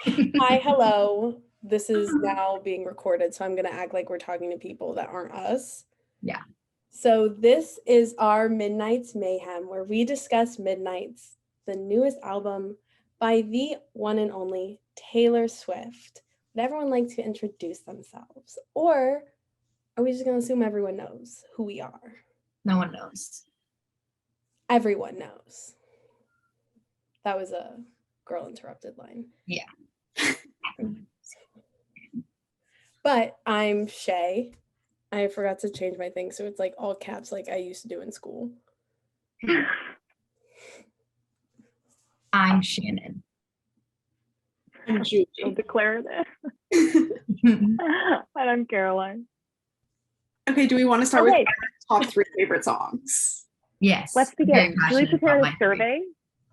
Hi, hello. This is now being recorded, so I'm going to act like we're talking to people that aren't us. Yeah. So this is our Midnight's Mayhem, where we discuss Midnight's, the newest album by the one and only Taylor Swift. Would everyone like to introduce themselves? Or are we just going to assume everyone knows who we are? No one knows. Everyone knows. That was a girl interrupted line. Yeah. But I'm Shay. I forgot to change my thing, so it's like all caps like I used to do in school. I'm Shannon. I'm Julie. I'll declare this. And I'm Caroline. Okay, do we want to start with our top 3 favorite songs? Yes. Let's begin. Julie passionate prepared about a my survey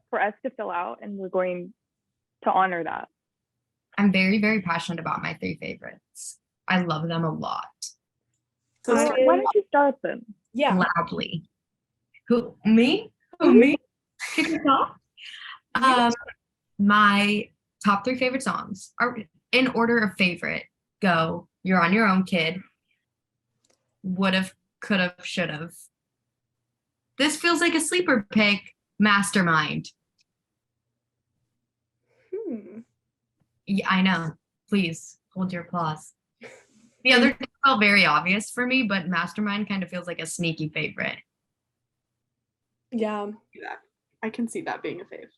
for us to fill out, and we're going to honor that. I'm very, very passionate about my 3 favorites. I love them a lot. So Why don't you start them? Yeah. Loudly. Who? Me? Who, me? Kick us off? My top 3 favorite songs are in order of favorite. Go. You're on Your Own, Kid. Would've, could've, should've. This feels like a sleeper pick. Mastermind. Yeah, I know. Please hold your applause. The other two felt very obvious for me, but Mastermind kind of feels like a sneaky favorite. Yeah. I can see that being a fave.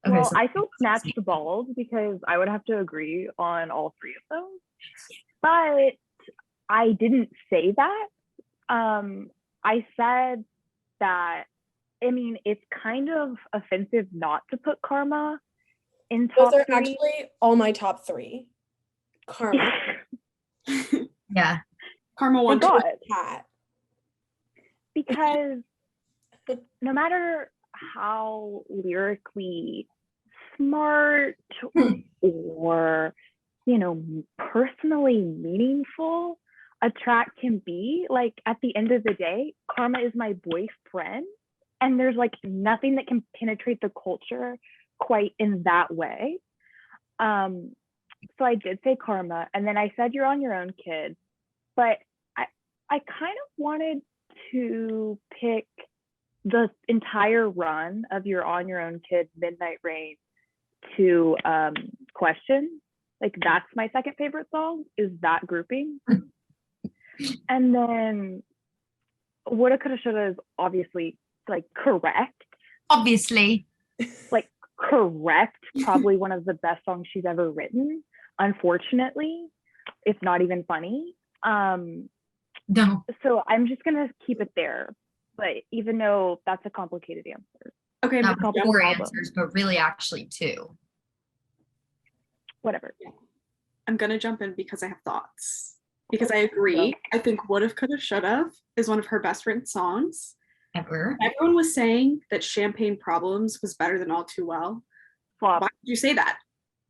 Okay, Well, so I feel snatched bald because I would have to agree on all 3 of those. But I didn't say that. I said that, I mean, it's kind of offensive not to put Karma in top Those are 3. actually all my top 3. Karma. yeah. Karma 1, 2, Cat. Because no matter how lyrically smart or, personally meaningful a track can be, like, at the end of the day, Karma is my boyfriend, and there's like nothing that can penetrate the culture quite in that way. So I did say Karma, and then I said You're on Your Own, Kid, but I kind of wanted to pick the entire run of You're on Your Own, Kid, Midnight Rain to Question. Like, that's my second favorite song, is that grouping. And then Woulda, Coulda, Shoulda is obviously, like, correct. Obviously. Like, correct. Probably one of the best songs she's ever written. Unfortunately, it's not even funny. No. So I'm just gonna keep it there. But even though that's a complicated answer. Okay, Not but 4 answers, but really actually 2. Whatever. I'm gonna jump in because I have thoughts. Because I agree. I think Would've, Could've, Should've is one of her best written songs. Ever. Everyone was saying that Champagne Problems was better than All Too Well. Flop. Why did you say that?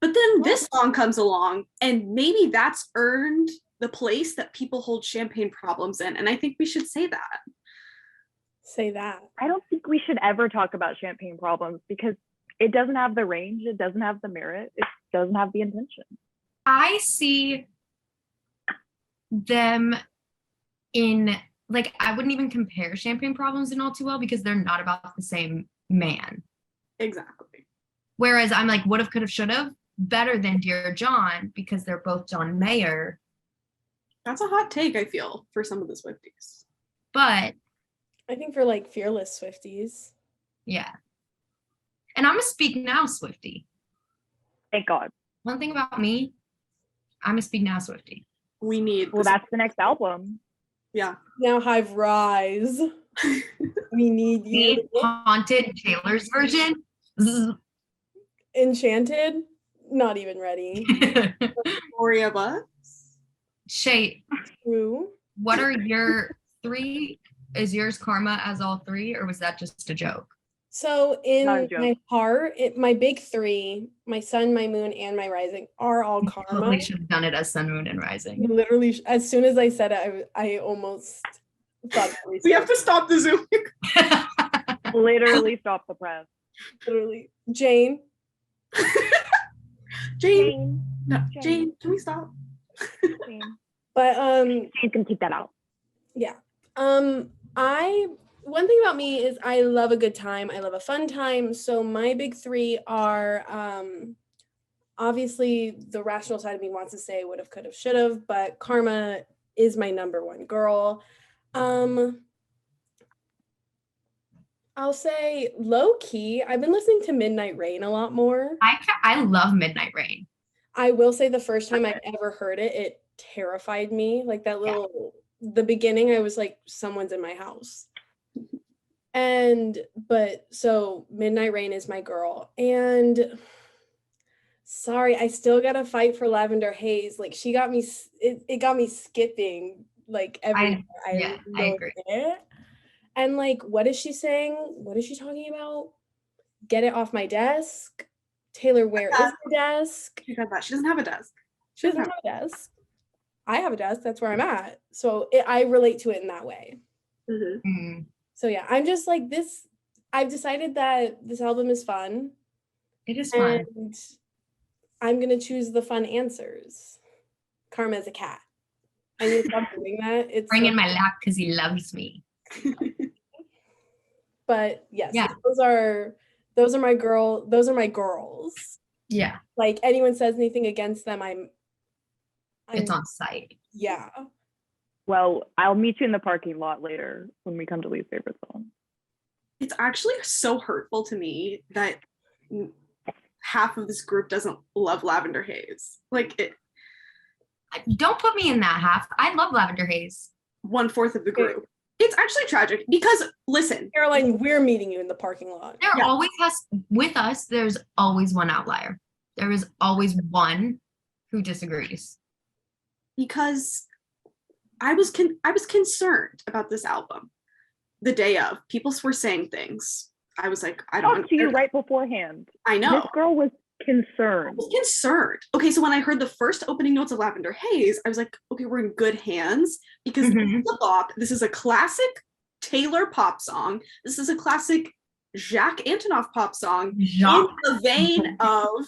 But then this song comes along, and maybe that's earned the place that people hold Champagne Problems in, and I think we should say that. Say that. I don't think we should ever talk about Champagne Problems because it doesn't have the range, it doesn't have the merit, it doesn't have the intention. I see them in, like, I wouldn't even compare Champagne Problems and All Too Well because they're not about the same man. Exactly. Whereas I'm like, Would've, Could've, Should've better than Dear John because they're both John Mayer. That's a hot take, I feel, for some of the Swifties. But I think for like fearless Swifties. yeah. And I'm a Speak Now Swiftie. Thank God. One thing about me, I'm a Speak Now Swiftie. We need Well, that's the next album. Yeah. Now Hive Rise. We need you. The Haunted Taylor's version. Enchanted. Not even ready. Story of Us. Shay, True. what are your 3? Is yours Karma as all 3, or was that just a joke? So in Not a joke. my heart, my big 3, my sun, my moon, and my rising are all Karma. Totally should have done it as Sun, Moon, and Rising. Literally, as soon as I said it, I almost thought We have to stop the Zoom. Literally stop the press. Literally. Jane. Jane. No, Jane. Jane, can we stop? Jane. But Jane can keep that out. yeah. One thing about me is I love a good time. I love a fun time. So my big three are obviously the rational side of me wants to say would have, could have, should have, but Karma is my number one girl. I'll say low key, I've been listening to Midnight Rain a lot more. I love Midnight Rain. I will say the first time I ever heard it, it terrified me. Like that little, the beginning, I was like, someone's in my house. So Midnight Rain is my girl. And sorry, I still gotta fight for Lavender Haze. Like she got me, it got me skipping like every I agree. it. And like, what is she saying? What is she talking about? Get it off my desk. Taylor, where is the desk? She said that. She doesn't have a desk. She doesn't have a desk. I have a desk. That's where I'm at. So I relate to it in that way. Mm. So yeah, I'm just like this. I've decided that this album is fun. It is fun. And I'm going to choose the fun answers. Karma is a cat. I need to stop doing that. It's Bring in my lap because he loves me. But yes, Yeah. those are my girls. Yeah. Like anyone says anything against them, It's on site. Yeah. Well, I'll meet you in the parking lot later when we come to Lee's favorite song. It's actually so hurtful to me that half of this group doesn't love Lavender Haze. Like it. Don't put me in that half. I love Lavender Haze. 1/4 of the group. It's actually tragic because listen, Caroline, we're meeting you in the parking lot. There always with us, there's always one outlier. There is always one who disagrees. Because I was concerned about this album the day of. People were saying things. I was like, I don't talked to you right beforehand. I know. This girl was concerned. I was concerned. Okay, so when I heard the first opening notes of Lavender Haze, I was like, okay, we're in good hands because this is a bop. This is a classic Taylor pop song. This is a classic Jacques Antonoff pop song in the vein of,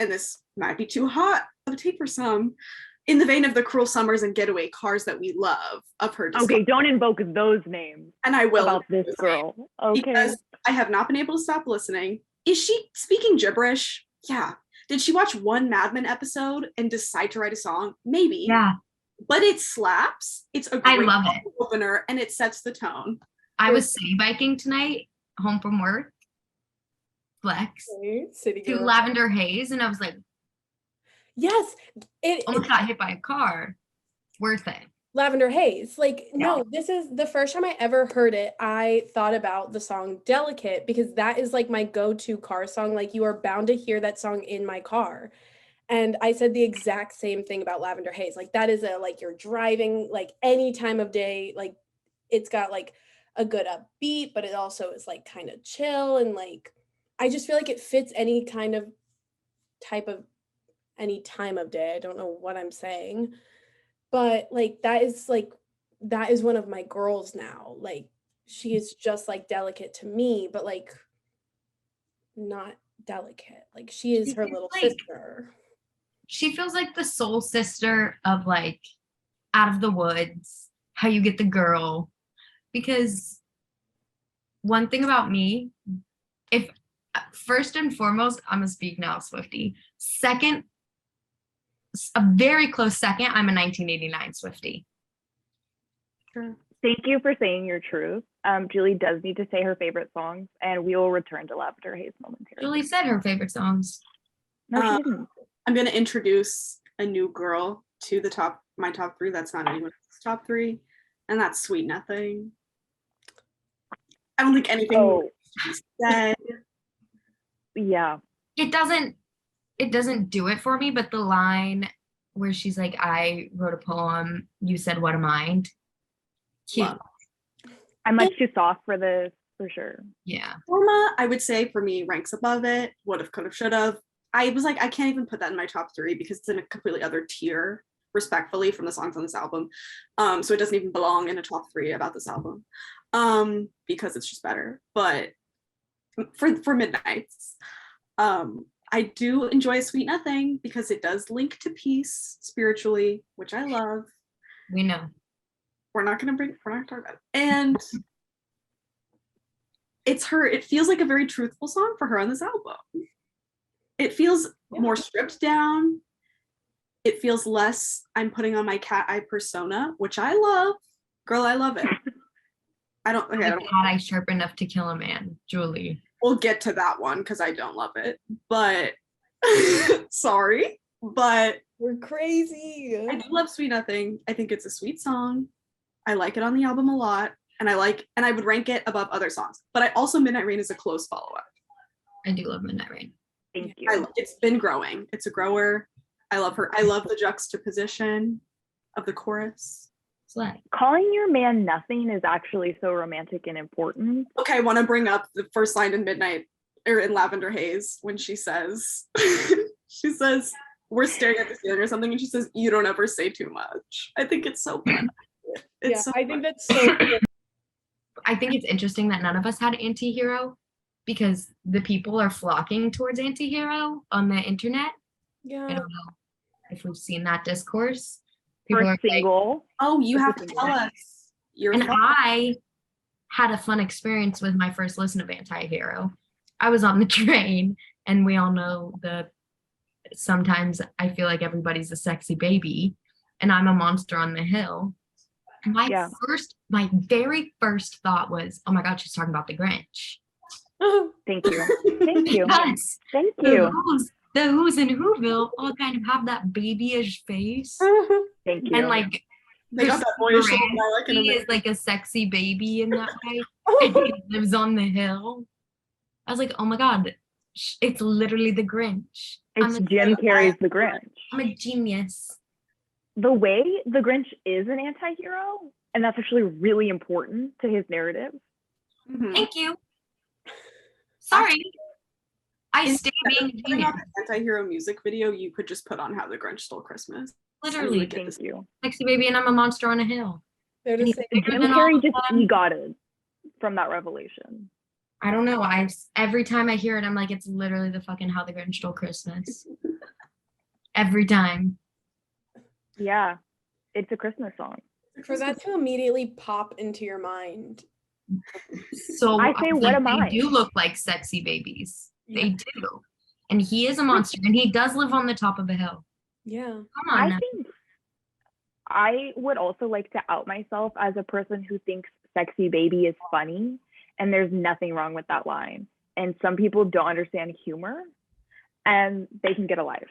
and this might be too hot of a take for some, in the vein of the Cruel Summers and Getaway Cars that we love of her. Okay, don't invoke those names. And I will about this girl. Okay. Because I have not been able to stop listening. Is she speaking gibberish? Yeah. Did she watch one Mad Men episode and decide to write a song? Maybe. Yeah. But it slaps. It's a great love it. opener and it sets the tone. I was city biking tonight, home from work. Flex. City To girl. Lavender Haze, and I was like, yes, it almost got hit by a car. Worth it. Lavender Haze. Like, no, this is the first time I ever heard it. I thought about the song Delicate because that is like my go-to car song. Like, you are bound to hear that song in my car. And I said the exact same thing about Lavender Haze. Like, that is like you're driving, like any time of day, like it's got like a good upbeat, but it also is like kind of chill. And like, I just feel like it fits any kind of any time of day. I don't know what I'm saying. But like that is one of my girls now. Like she is just like Delicate to me, but like not delicate. Like she is her little sister. She feels like the soul sister of like Out of the Woods, How You Get the Girl. Because one thing about me, if first and foremost, I'm gonna speak now, Swiftie. Second, a very close second, I'm a 1989 Swiftie. Sure. Thank you for saying your truth. Julie does need to say her favorite songs, and we will return to Lavender Haze momentarily. Julie said her favorite songs. No, she didn't. I'm gonna introduce a new girl to my top three. That's not anyone's top three, and that's Sweet Nothing. I don't think anything she said. Yeah. It doesn't do it for me, but the line where she's like, I wrote a poem, you said what a mind. Cute. Wow. I'm much too soft for this, for sure. Yeah. Forma, I would say for me ranks above it. Would have, could have, should have. I was like, I can't even put that in my top three because it's in a completely other tier, respectfully, from the songs on this album. So it doesn't even belong in a top three about this album. Because it's just better. But for Midnights, I do enjoy Sweet Nothing because it does link to peace spiritually, which I love. We know. We're not gonna talk about it. And it feels like a very truthful song for her on this album. It feels more stripped down. It feels less, I'm putting on my cat eye persona, which I love. Girl, I love it. I don't Cat eye sharp enough to kill a man, Julie. We'll get to that one because I don't love it. But sorry. But we're crazy. I do love Sweet Nothing. I think it's a sweet song. I like it on the album a lot. And I would rank it above other songs. But I also Midnight Rain is a close follow-up. I do love Midnight Rain. Thank you. It's been growing. It's a grower. I love her. I love the juxtaposition of the chorus. Slay. Calling your man nothing is actually so romantic and important. Okay, I want to bring up the first line in Midnight, or in Lavender Haze, when she says, we're staring at the ceiling or something, and she says, you don't ever say too much. I think it's so fun. I think that's so good. I think it's interesting that none of us had Anti-Hero because the people are flocking towards Anti-Hero on the internet. Yeah. I don't know if we've seen that discourse. People People are are single. like, oh, you have to tell us. And I had a fun experience with my first listen of Anti-Hero. I was on the train, and we all know sometimes I feel like everybody's a sexy baby, and I'm a monster on the hill. My very first thought was, oh my God, she's talking about the Grinch. Thank you. Thank you. Yes. Thank you. The Who's in Whoville all kind of have that babyish face. Thank you. And like, They got that boyish little garlic in he a is like a sexy baby in that way. And he lives on the hill. I was like, oh my God, it's literally the Grinch. It's Jim Carrey's The Grinch. I'm a genius. The way the Grinch is an anti-hero, and that's actually really important to his narrative. Mhm. Thank you. Sorry. I stay being a Putting genius. on an anti-hero music video, you could just put on How the Grinch Stole Christmas. Literally. Thank you. Sexy baby and I'm a monster on a hill. They're the same. Jim Carrey just got from that revelation. I don't know. Every time I hear it, I'm like, it's literally the fucking How the Grinch Stole Christmas. Every time. Yeah, it's a Christmas song. For that to immediately pop into your mind. So I say, what am I? They do look like sexy babies. They do. And he is a monster, and he does live on the top of a hill. Yeah. Come on. I think I would also like to out myself as a person who thinks sexy baby is funny, and there's nothing wrong with that line. And some people don't understand humor, and they can get a life.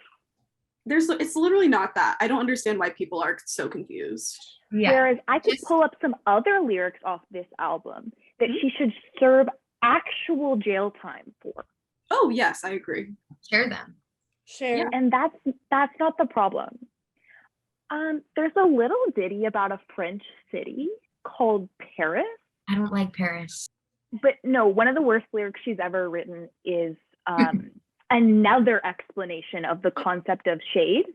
It's literally not that. I don't understand why people are so confused. Yeah. Whereas I could pull up some other lyrics off this album that she should serve actual jail time for. Oh yes, I agree. Share them. Share. Yeah, and that's not the problem. There's a little ditty about a French city called Paris. I don't like Paris. But no, one of the worst lyrics she's ever written is another explanation of the concept of shade.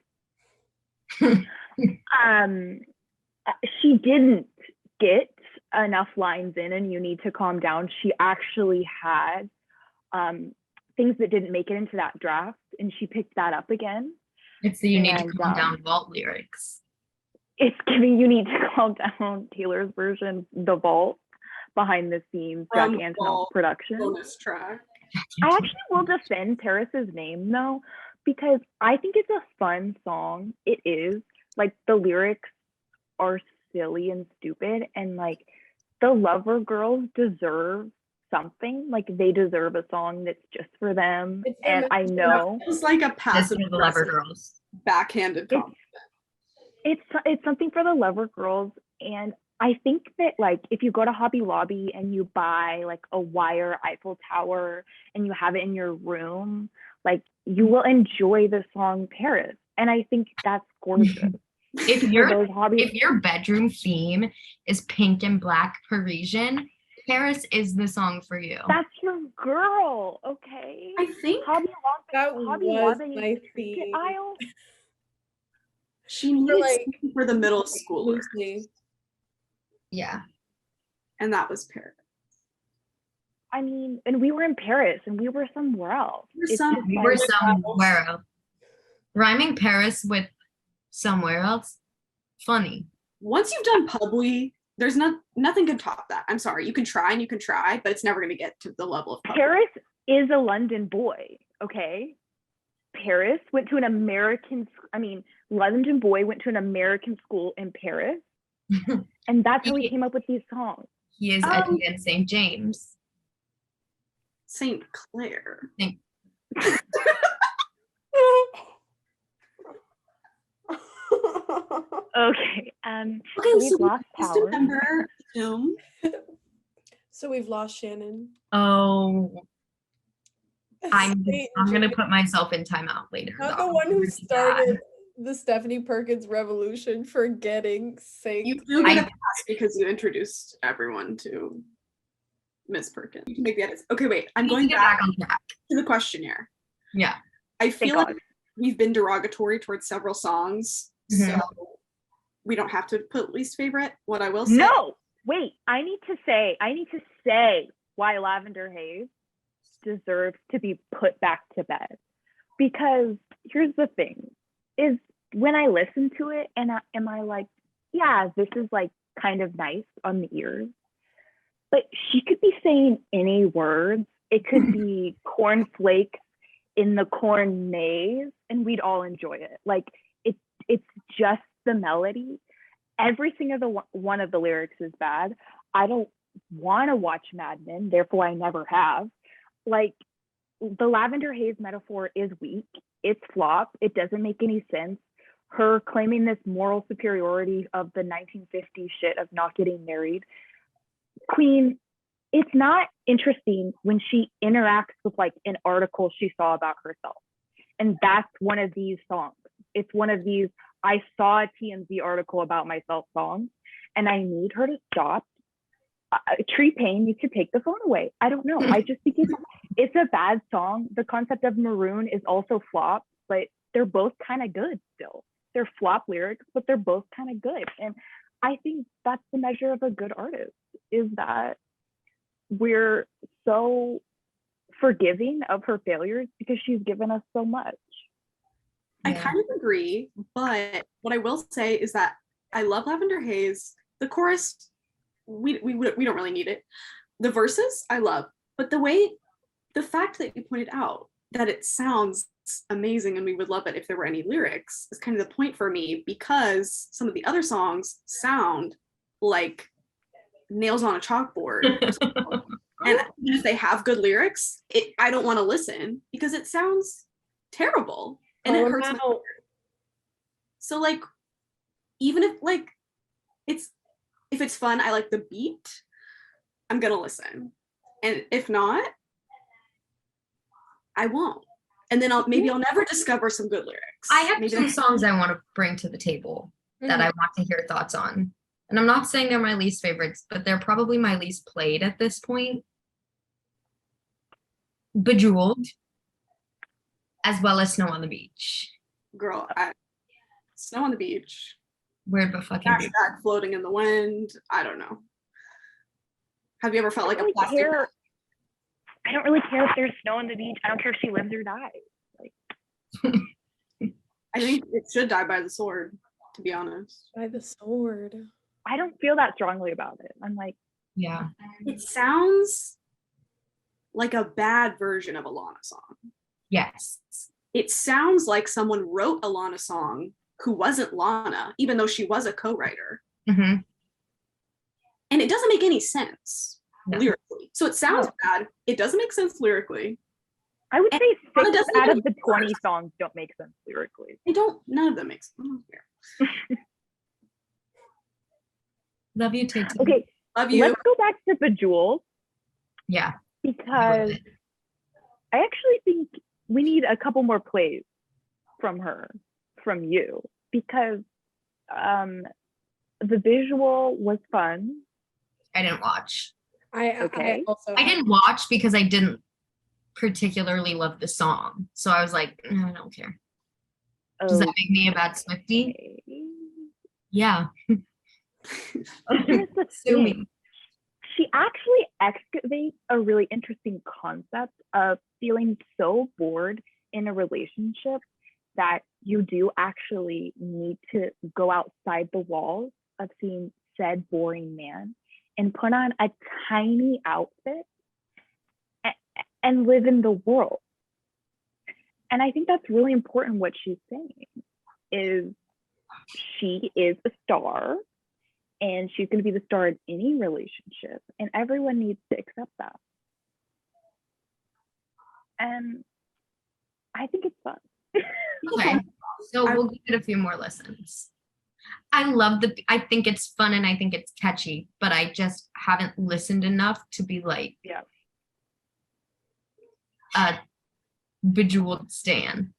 She didn't get enough lines in, and you need to calm down. She actually had things that didn't make it into that draft, and she picked that up again. It's the you need to calm down vault lyrics. It's giving you need to calm down Taylor's version, The Vault, behind the scenes, Jack Antonoff production. Bonus track. I actually will defend Paris's name though, because I think it's a fun song. It is. Like, the lyrics are silly and stupid, and like the Lover Girls deserve something. Like, they deserve a song that's just for them. And I know it's like a passive the Lover Girls. Backhanded compliment. It's something for the Lover Girls. And I think that, like, if you go to Hobby Lobby and you buy like a wire Eiffel Tower and you have it in your room, like, you will enjoy the song Paris. And I think that's gorgeous. If your bedroom theme is pink and black Parisian, Paris is the song for you. That's your girl, okay? I think Hobby was Lobby my theme. aisle. She needs something for the middle schooler. Loosely. Yeah. And that was Paris. I mean, and we were in Paris and we were somewhere else. It's just We were like, somewhere else. Rhyming Paris with somewhere else, funny. Once you've done Publi, there's nothing can top that. I'm sorry. You can try and you can try, but it's never going to get to the level of Publi. Paris is a London boy, okay? Paris went to an American, London boy went to an American school in Paris, and that's how he came up with these songs. He is at St. James. St. Clair. Okay. Okay, we've so lost power. Remember Zoom. So we've lost Shannon. Oh, I'm St. gonna James. put myself in timeout later. Not though. the one who Really started bad. the Stephanie Perkins revolution for getting St. You do get a pass because you introduced everyone to Miss Perkins. You can make the edits. Okay, wait. I'm We need going to get back on track. to the questionnaire. Yeah. I Thank feel like God. we've been derogatory towards several songs, Mhm. so we don't have to put least favorite. What I will say, No, wait. I need to say why Lavender Haze deserves to be put back to bed. Because here's the thing: is when I listen to it, and am I like, yeah, this is like kind of nice on the ears. But she could be saying any words. It could be cornflakes in the corn maze, and we'd all enjoy it. Like it's just the melody. Every single one of the lyrics is bad. I don't want to watch Mad Men, therefore I never have. Like the Lavender Haze metaphor is weak. It's flop. It doesn't make any sense. Her claiming this moral superiority of the 1950s shit of not getting married. Queen, it's not interesting when she interacts with like an article she saw about herself. And that's one of these songs. It's one of these, I saw a TMZ article about myself songs, and I need her to stop. Tree Payne needs to take the phone away. I don't know. I just think it's a bad song. The concept of Maroon is also flop, but they're both kind of good still. They're flop lyrics, but they're both kind of good. And I think that's the measure of a good artist, is that we're so forgiving of her failures because she's given us so much. I Yeah. kind of agree, but what I will say is that I love Lavender Haze. The chorus, we don't really need it. The verses, I love, but the fact that you pointed out that it sounds amazing and we would love it if there were any lyrics is kind of the point for me, because some of the other songs sound like nails on a chalkboard. And if they have good lyrics, I don't want to listen because it sounds terrible and it hurts my heart. So like, even if like if it's fun, I like the beat, I'm gonna listen. And if not, I won't. And then I'll never discover some good lyrics. I have Maybe two songs I want to bring to the table that I want to hear thoughts on. And I'm not saying they're my least favorites, but they're probably my least played at this point. Bejeweled, as well as Snow on the Beach. Girl, Snow on the Beach. Weird but fucking Back beautiful. floating in the wind. I don't know. Have you ever felt like a really plastic? care. I don't really care if there's snow on the beach. I don't care if she lives or dies. Like, I think it should die by the sword, to be honest. By the sword. I don't feel that strongly about it. I'm like, Yeah. It sounds like a bad version of a Lana song. Yes. It sounds like someone wrote a Lana song who wasn't Lana, even though she was a co-writer. Mm-hmm. And it doesn't make any sense No. lyrically. So it sounds bad. It doesn't make sense lyrically. I would And say Lana 6 doesn't out even of the 20 work. songs don't make sense lyrically. None of them make sense. Love you, Tate. Okay, Love you. let's go back to Bejeweled, Yeah. because I actually think we need a couple more plays from you, because the visual was fun. I didn't watch. Okay. I didn't watch because I didn't particularly love the song. So I was like, I don't care. Does that make me a bad Swiftie? Okay. Yeah. Here's the Sue thing. me. she actually excavates a really interesting concept of feeling so bored in a relationship that you do actually need to go outside the walls of seeing said boring man and put on a tiny outfit and live in the world. And I think that's really important. What she's saying is she is a star and she's going to be the star in any relationship, and everyone needs to accept that. And I think it's fun. Okay, so we'll give it a few more listens. I think it's fun and I think it's catchy, but I just haven't listened enough to be like, Yeah. A bejeweled stan.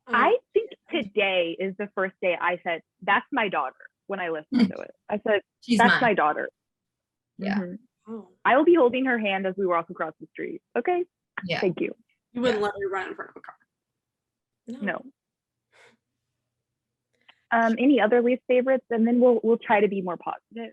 I think today is the first day I said, that's my daughter when I listened to it. I said, She's that's mine. my daughter. Yeah. Mhm. Oh. I will be holding her hand as we walk across the street. Okay? Yeah. Thank you. You wouldn't let me run in front of a car. No. Any other least favorites? And then we'll try to be more positive.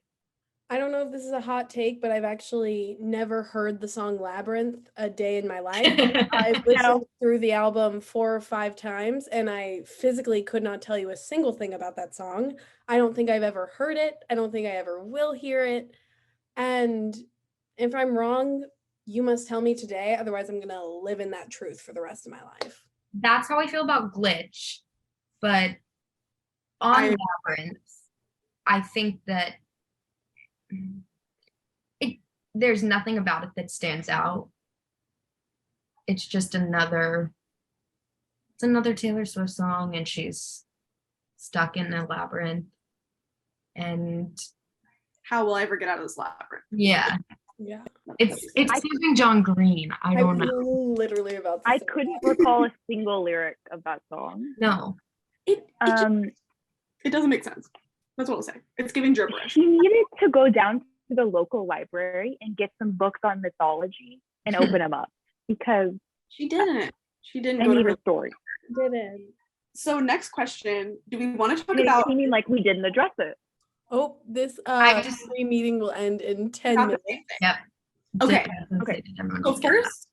I don't know if this is a hot take, but I've actually never heard the song Labyrinth a day in my life. I've listened through the album 4 or 5 times, and I physically could not tell you a single thing about that song. I don't think I've ever heard it. I don't think I ever will hear it. And if I'm wrong, you must tell me today. Otherwise, I'm going to live in that truth for the rest of my life. That's how I feel about Glitch. But on Labyrinth, I think that there's nothing about it that stands out. It's just another Taylor Swift song, and she's stuck in a labyrinth. And How will I ever get out of this labyrinth? yeah, Yeah. it's something John Green. I don't know. Literally about to I say couldn't that. recall a single lyric of that song. No. It doesn't make sense. That's what I'll say. It's giving gibberish. She needed to go down to the local library and get some books on mythology and open them up, because She didn't. She didn't I go to need her. a story. Didn't. So next question, do we want to talk And it's about seeming like we didn't address it. Oh, this I just- free meeting will end in 10 about the minutes. same thing? Yep. Okay. Okay. So first,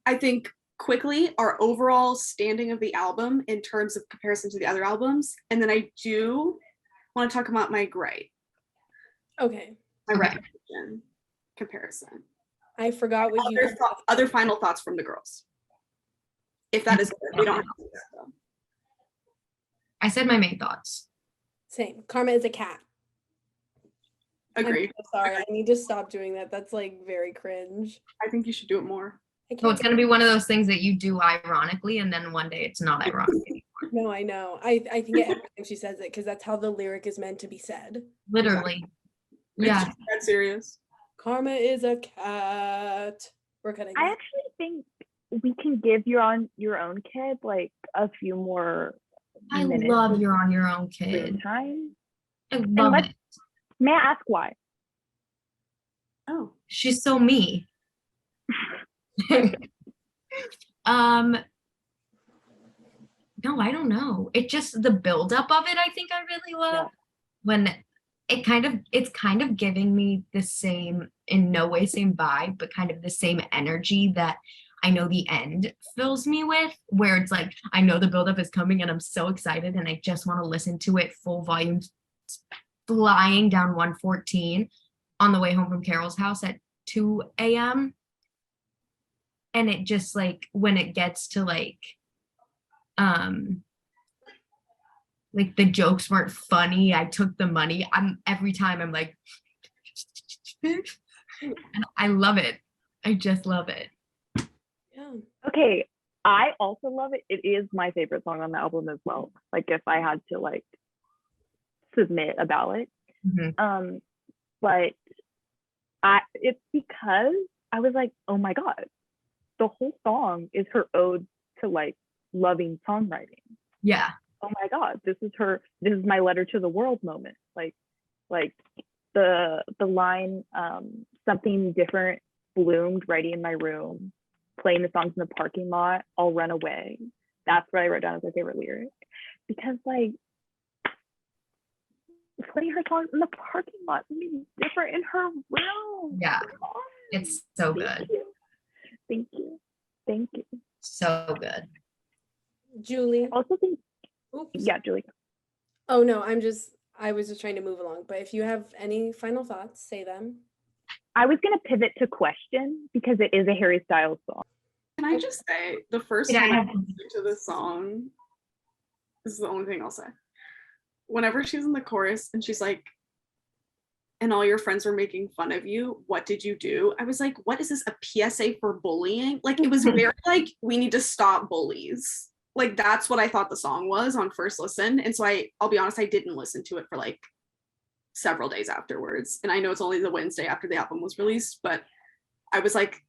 I think quickly our overall standing of the album in terms of comparison to the other albums, and then I do want to talk about my gripe, Okay. my Okay. recognition comparison. I forgot what you Other final thoughts from the girls. If that is good, we don't have to do that though. I said my main thoughts. Same. Karma is a cat. Agree. I'm so sorry. I need to stop doing that. That's like very cringe. I think you should do it more. I So can't. it's gonna be one of those things that you do ironically, and then one day it's not ironic anymore. No, I know. I think it every time she says it, because that's how the lyric is meant to be said. Literally. It's Yeah. just that serious. Karma is a cat. We're cutting. I that. actually think we can give your own kid like a few more I minutes love of You're on Your Own, screen kid. time. I love let's- it. May I ask why? Oh, She's so me. No, I don't know. It just the buildup of it, I think I really love. Yeah. When it's kind of giving me the same, in no way same vibe, but kind of the same energy that I know the end fills me with, where it's like, I know the buildup is coming and I'm so excited and I just want to listen to it full volume, flying down 114 on the way home from Carol's house at 2 a.m. And it just like, when it gets to like the jokes weren't funny, I took the money, every time I'm like, and I love it. I just love it. Yeah. Okay, I also love it. It is my favorite song on the album as well. Like if I had to like submit a ballot. Mhm. But it's because I was like, oh my God, the whole song is her ode to like loving songwriting. Yeah. Oh my God, this is my letter to the world moment. Like the line, something different bloomed right in my room, playing the songs in the parking lot, I'll run away. That's what I wrote down as my favorite lyric. Because like playing her songs in the parking lot something different in her room. Yeah. Come on. It's so Thank good. you. Thank you. Thank you. So good. Julie. I also think, Oops. yeah, Julie. Oh no, I was just trying to move along. But if you have any final thoughts, say them. I was going to pivot to question because it is a Harry Styles song. Can I just say, the first Yeah, time I I have- listened to this song, this is the only thing I'll say. Whenever she's in the chorus and she's like, and all your friends were making fun of you, what did you do? I was like, what is this, a PSA for bullying? Like, it was very like, we need to stop bullies. Like, that's what I thought the song was on first listen. And so I'll be honest, I didn't listen to it for like several days afterwards. And I know it's only the Wednesday after the album was released, but I was like,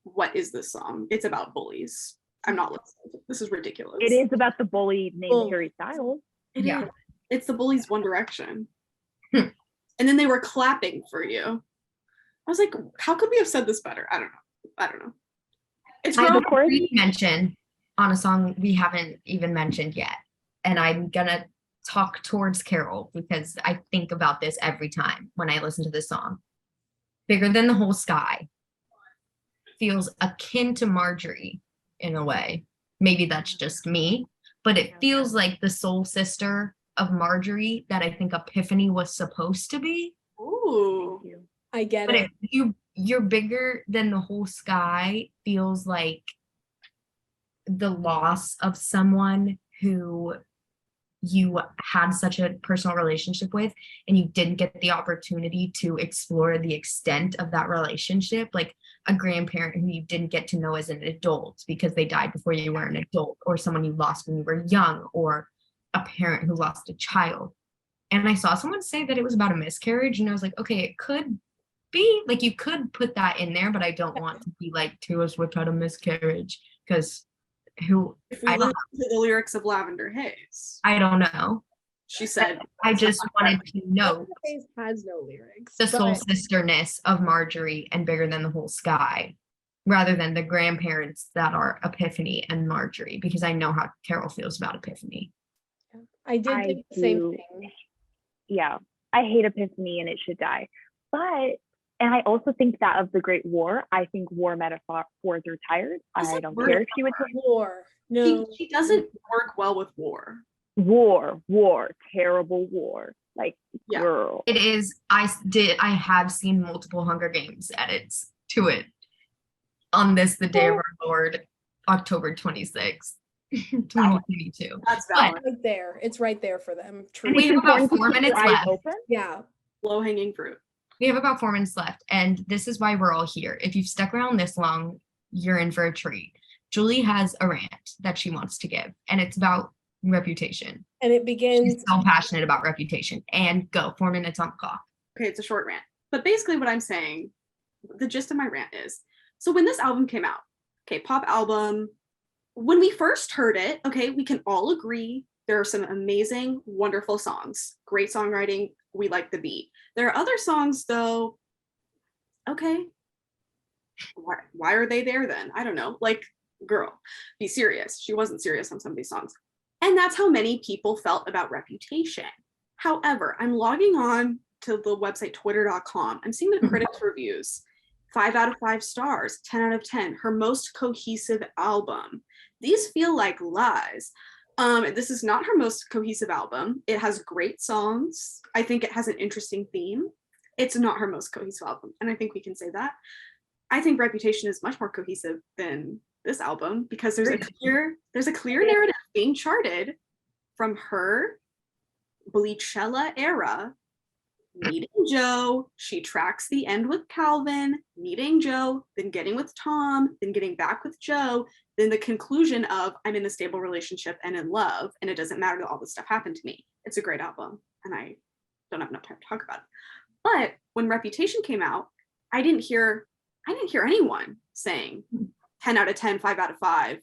what is this song? It's about bullies. I'm not listening. This is ridiculous. It is about the bully named Harry Styles. It Yeah. is. It's the bullies One Direction. Hmm. And then they were clapping for you. I was like, how could we have said this better? I don't know. It's I have wrong. a brief mention on a song we haven't even mentioned yet. And I'm gonna talk towards Carol because I think about this every time when I listen to this song. Bigger Than the Whole Sky feels akin to Marjorie in a way. Maybe that's just me, but it feels like the soul sister of Marjorie that I think Epiphany was supposed to be. Ooh. I get But it. if you're bigger than the whole sky feels like the loss of someone who you had such a personal relationship with and you didn't get the opportunity to explore the extent of that relationship, like a grandparent who you didn't get to know as an adult because they died before you were an adult, or someone you lost when you were young, or a parent who lost a child. And I saw someone say that it was about a miscarriage, and I was like, okay, it could be, like, you could put that in there, but I don't want to be like Taylor Swift had a miscarriage, because If we listen to the lyrics of Lavender Haze, I don't know. she said, I just wanted to know Face has no lyrics. the soul but sisterness of Marjorie and Bigger Than the Whole Sky, rather than the grandparents that are Epiphany and Marjorie, because I know how Carol feels about Epiphany. I did I think the same do. thing. Yeah, I hate Epiphany and it should die. And I also think that of the Great War, I think war metaphors are tired. That's I a don't word. care if she would say War. No. she doesn't work well with war. war, terrible war. Like, Yeah. girl. It is, I have seen multiple Hunger Games edits to it on this, the day of our Lord, October 26th, 2022. That's But- valid. Right there. It's right there for them. True. And we have about important to 4 keep minutes your eyes left. open. Yeah. Low hanging fruit. We have about 4 minutes left, and this is why we're all here. If you've stuck around this long, you're in for a treat. Julie has a rant that she wants to give, and it's about reputation. And it She's begins. so passionate about reputation. And go, 4 minutes on the clock. Okay, it's a short rant. But basically what I'm saying, the gist of my rant is, so when this album came out, okay, pop album, when we first heard it, okay, we can all agree there are some amazing, wonderful songs, great songwriting, we like the beat. There are other songs though, okay, why are they there then? I don't know, like, girl, be serious. She wasn't serious on some of these songs. And that's how many people felt about Reputation. However, I'm logging on to the website twitter.com. I'm seeing the critics reviews. 5 out of 5 stars, 10 out of 10, her most cohesive album. These feel like lies. This is not her most cohesive album. It has great songs. I think it has an interesting theme. It's not her most cohesive album, and I think we can say that. I think Reputation is much more cohesive than this album because there's a clear narrative being charted from her Bleachella era, meeting Joe, she tracks the end with Calvin, meeting Joe, then getting with Tom, then getting back with Joe, then the conclusion of I'm in a stable relationship and in love, and it doesn't matter that all this stuff happened to me. It's a great album, and I don't have enough time to talk about it. But when Reputation came out, I didn't hear anyone saying 10 out of 10, 5 out of 5,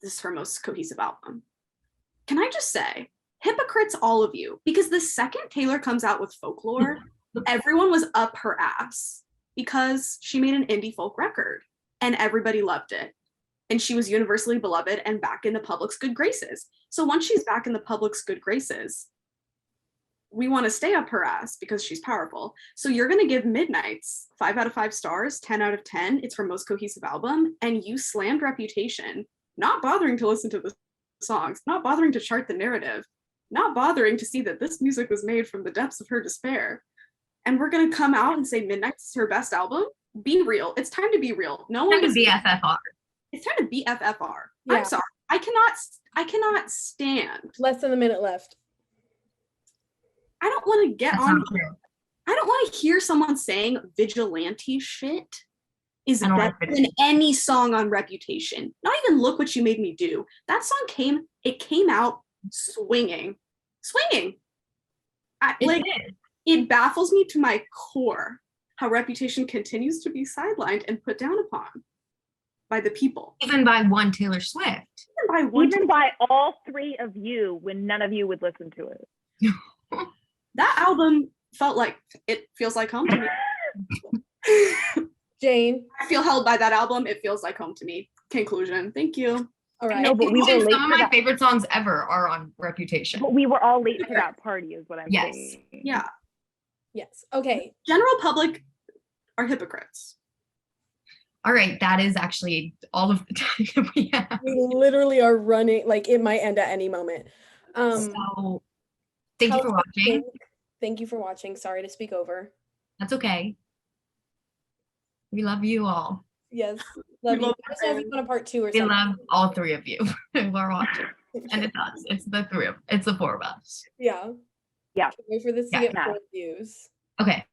this is her most cohesive album. Can I just say, hypocrites, all of you, because the second Taylor comes out with Folklore, everyone was up her ass because she made an indie folk record and everybody loved it. And she was universally beloved and back in the public's good graces. So once she's back in the public's good graces, we want to stay up her ass because she's powerful. So you're going to give Midnight's 5 out of 5 stars, 10 out of 10. It's her most cohesive album. And you slammed Reputation, not bothering to listen to the songs, not bothering to chart the narrative, not bothering to see that this music was made from the depths of her despair. And we're going to come out and say Midnight's is her best album. Be real. It's time to be real. No one It's time to BFFR. It's time to BFFR. Yeah. I'm sorry. I cannot stand. Less than a minute left. I don't want to get That's on. not true. I don't want to hear someone saying vigilante shit is I don't better like it. than any song on Reputation. Not even Look What You Made Me Do. That song came out swinging. It baffles me to my core how Reputation continues to be sidelined and put down upon by the people. Even by one Taylor Swift. Even by all three of you when none of you would listen to it. That album feels like home to me. Jane. I feel held by that album. It feels like home to me. Conclusion. Thank you. All right. No, but we were late Some of for my that. favorite songs ever are on Reputation. But we were all late for that party, is what I'm Yes. saying. Yeah. Yes. Okay. General public are hypocrites. All right, that is actually all of the time we have. We literally are running, like it might end at any moment. So thank you for watching. Thank you for watching. Sorry to speak over. That's okay. We love you all. Yes. Love you. love Let us know if you want a part 2 or We something. love all three of you who are watching. And it's us. It's the four of us. Yeah. Yeah. Can't wait for this to Yeah. get 4 views. Okay.